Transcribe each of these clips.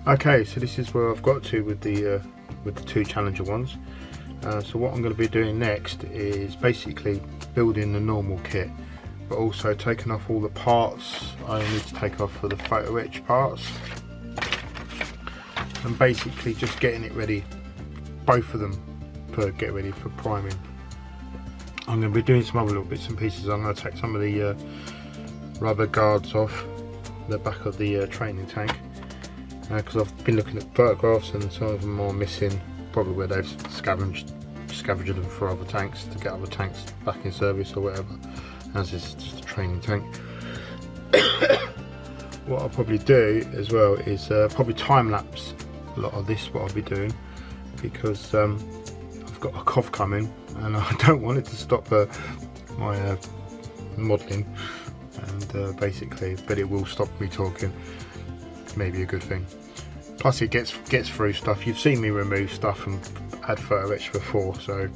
Okay, so this is where I've got to with the two Challenger ones. So what I'm going to be doing next is basically building the normal kit, but also taking off all the parts I need to take off for the photo etch parts, and basically just getting it ready, both of them, to get ready for priming. I'm going to be doing some other little bits and pieces. I'm going to take some of the rubber guards off the back of the training tank, because I've been looking at photographs and some of them are missing, probably where they've scavenged them for other tanks to get other tanks back in service or whatever, as this is just a training tank. What I'll probably do as well is probably time lapse a lot of this, what I'll be doing, because I've got a cough coming and I don't want it to stop my modelling, and basically, but it will stop me talking. Maybe a good thing. Plus it gets through stuff. You've seen me remove stuff and add photo etch before, so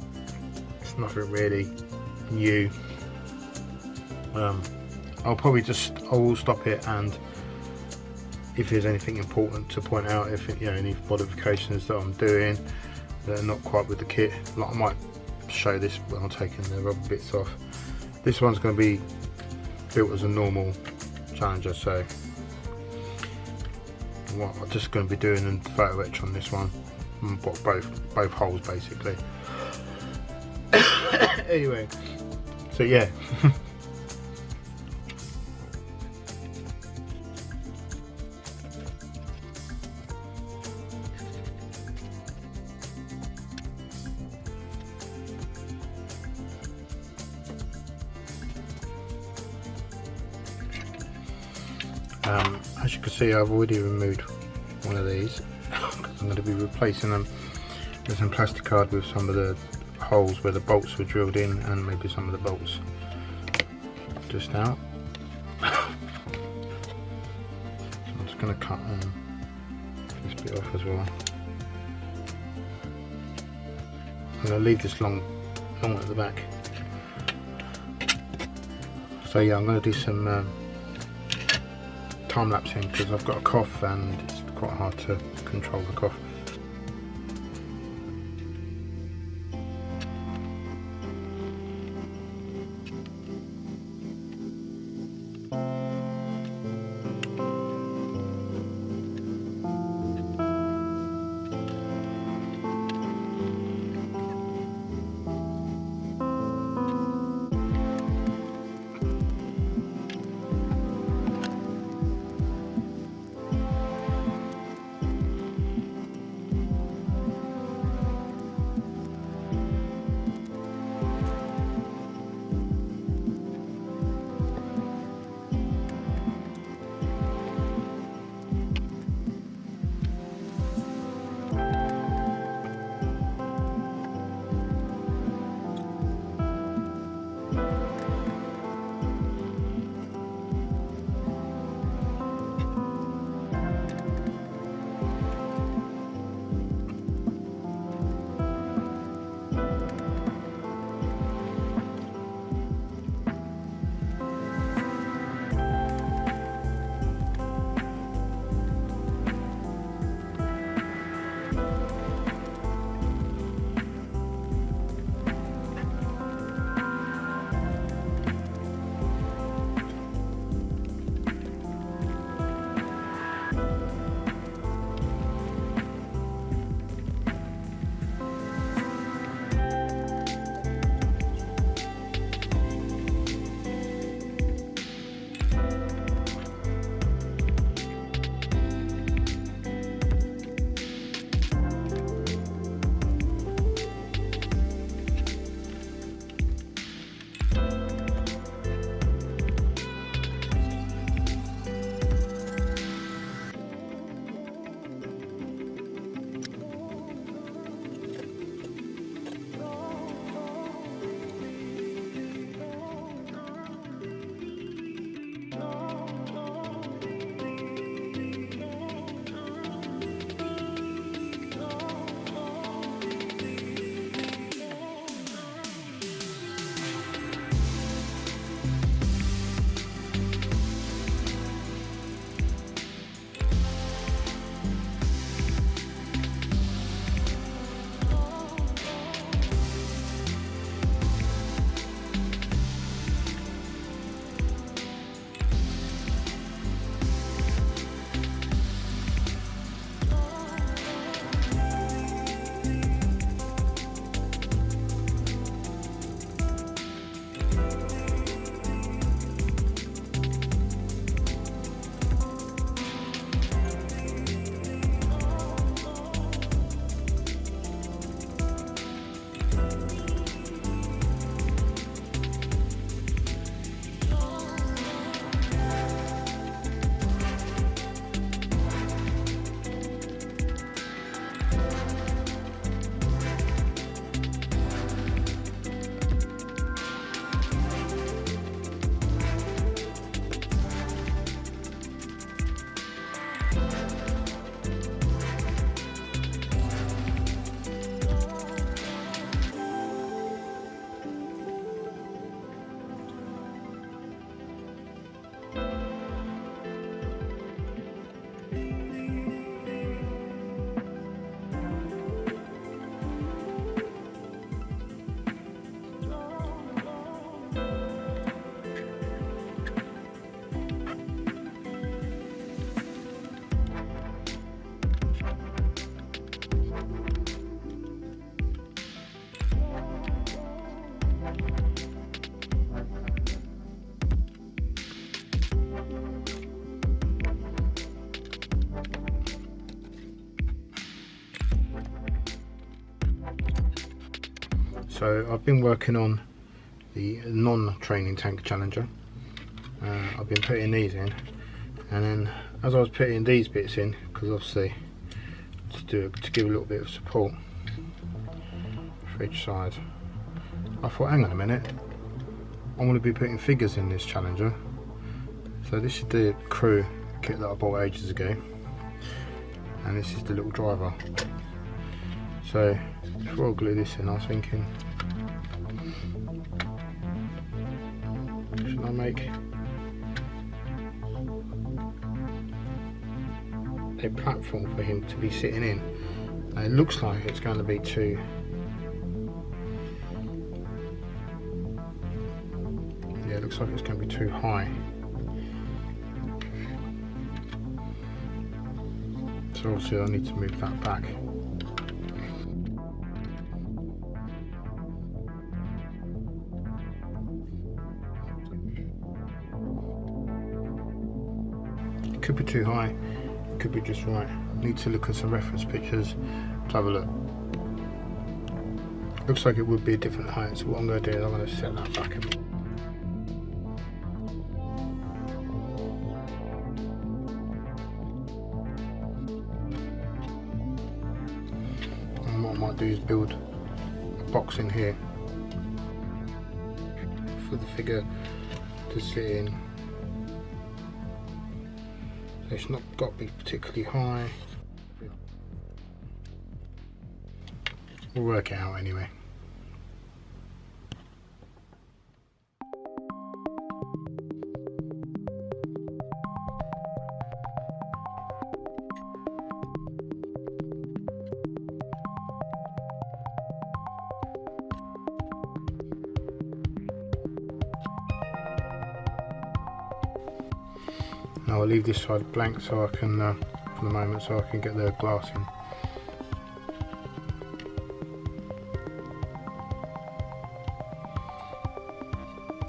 it's nothing really new. I will stop it, and if there's anything important to point out, if any modifications that I'm doing that are not quite with the kit, like I might show this when I'm taking the rubber bits off. This one's going to be built as a normal Challenger, so what I'm just going to be doing a photo etch on this one, both holes basically. Anyway, so yeah. As you can see, I've already removed one of these. I'm going to be replacing them with some plastic card with some of the holes where the bolts were drilled in, and maybe some of the bolts just out. So I'm just going to cut this bit off as well. I'm going to leave this long at the back. So yeah, I'm going to do some time lapsing because I've got a cough and it's quite hard to control the cough. So I've been working on the non-training tank Challenger. I've been putting these in, and then as I was putting these bits in, because obviously to give a little bit of support for each side, I thought, hang on a minute, I'm going to be putting figures in this Challenger. So this is the crew kit that I bought ages ago, and this is the little driver. So before I glue this in, I was thinking, should I make a platform for him to be sitting in? And it looks like it's going to be too, yeah, it looks like it's going to be too high. So obviously I need to move that back. It could be too high, it could be just right. Need to look at some reference pictures to have a look. Looks like it would be a different height, so what I'm going to do is I'm going to set that back a bit. And what I might do is build a box in here for the figure to sit in. So it's not got to be particularly high. We'll work it out anyway. Now I'll leave this side blank so I can, for the moment, so I can get the glass in.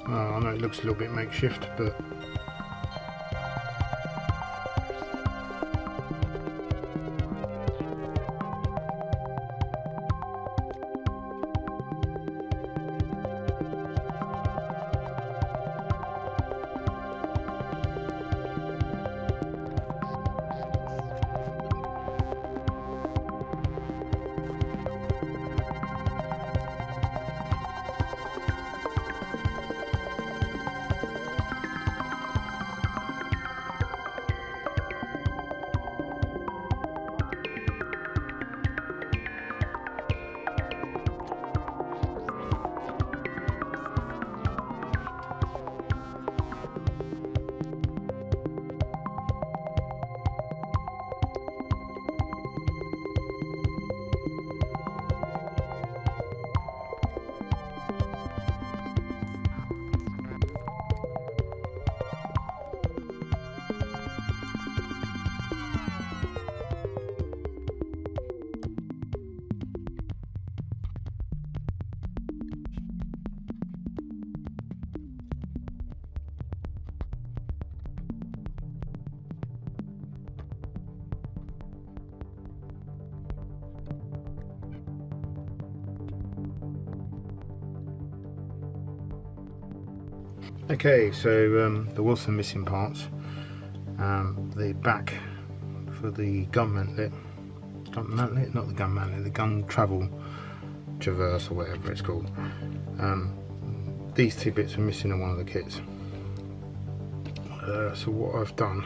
I know it looks a little bit makeshift, but okay, so there was some missing parts. The back for the gun mantlet, not the gun mantlet, the gun travel traverse or whatever it's called. These two bits are missing in one of the kits. So what I've done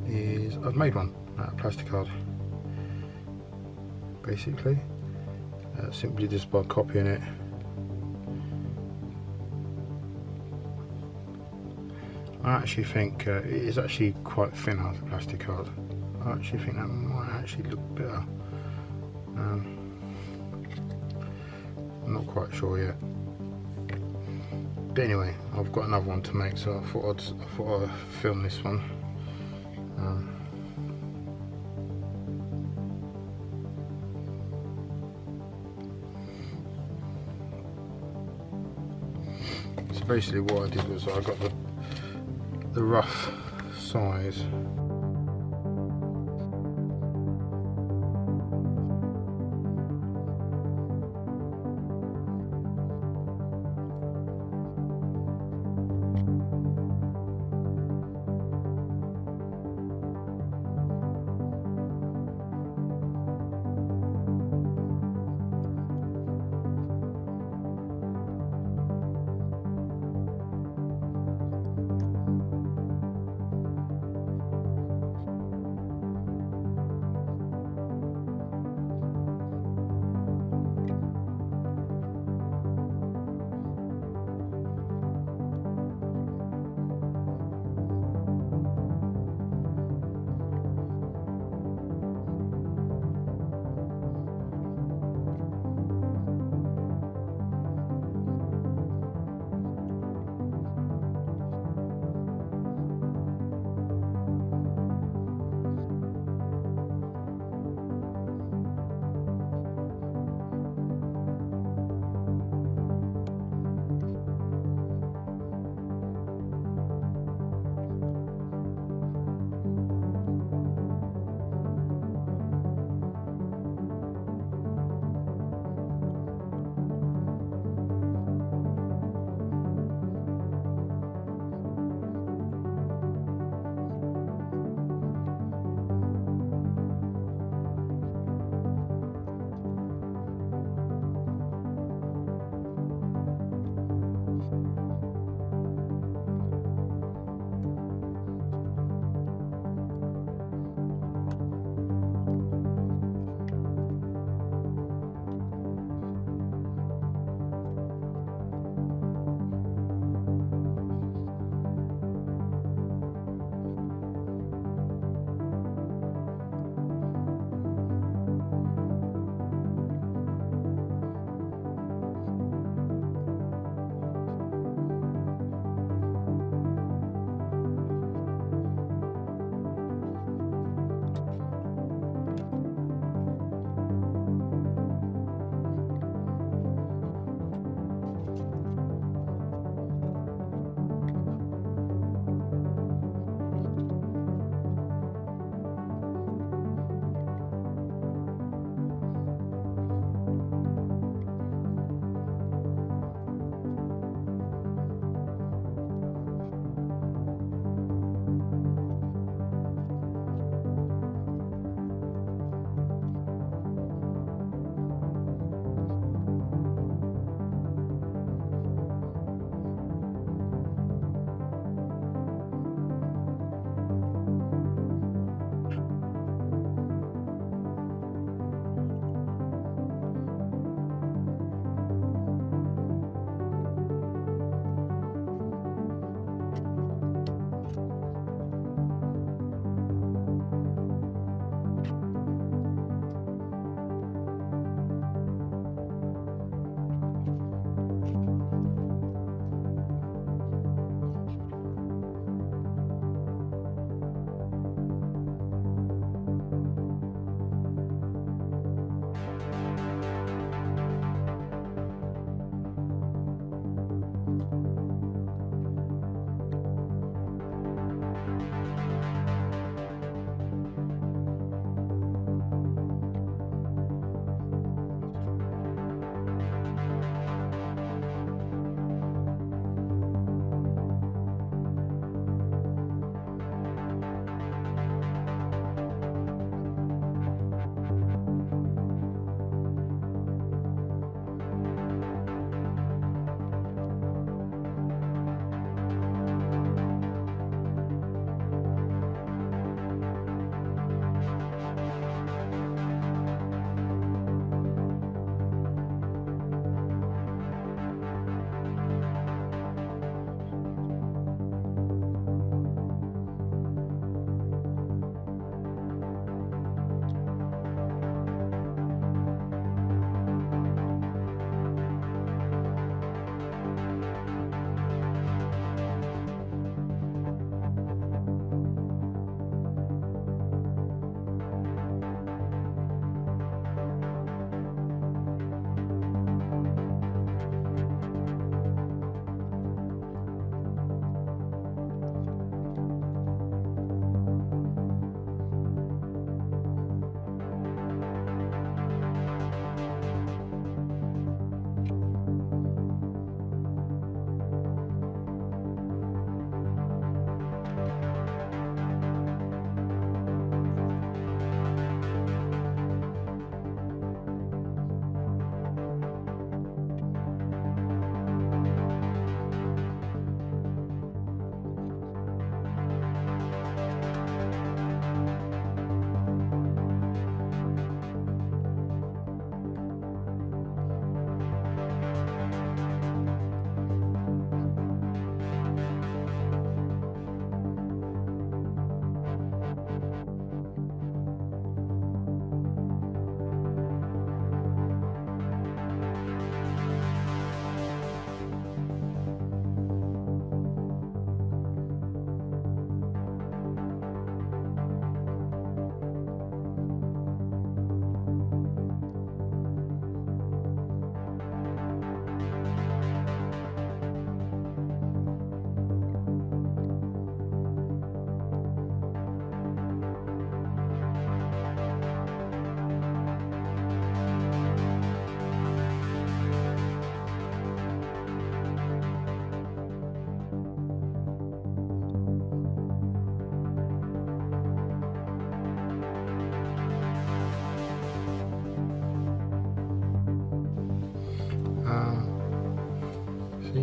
is I've made one out of plastic card, basically, simply just by copying it. I actually think it is actually quite thin as a plastic card. I actually think that might actually look better. I'm not quite sure yet. But anyway, I've got another one to make, so I thought I'd film this one. So basically what I did was I got the rough size.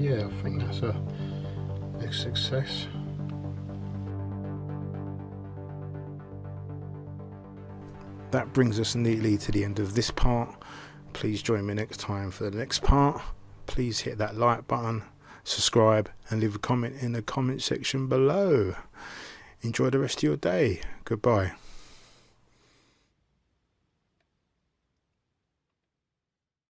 yeah, I think that's a success. That brings us neatly to the end of this part. Please join me next time for the next part. Please hit that like button, subscribe, and leave a comment in the comment section below. Enjoy the rest of your day. Goodbye.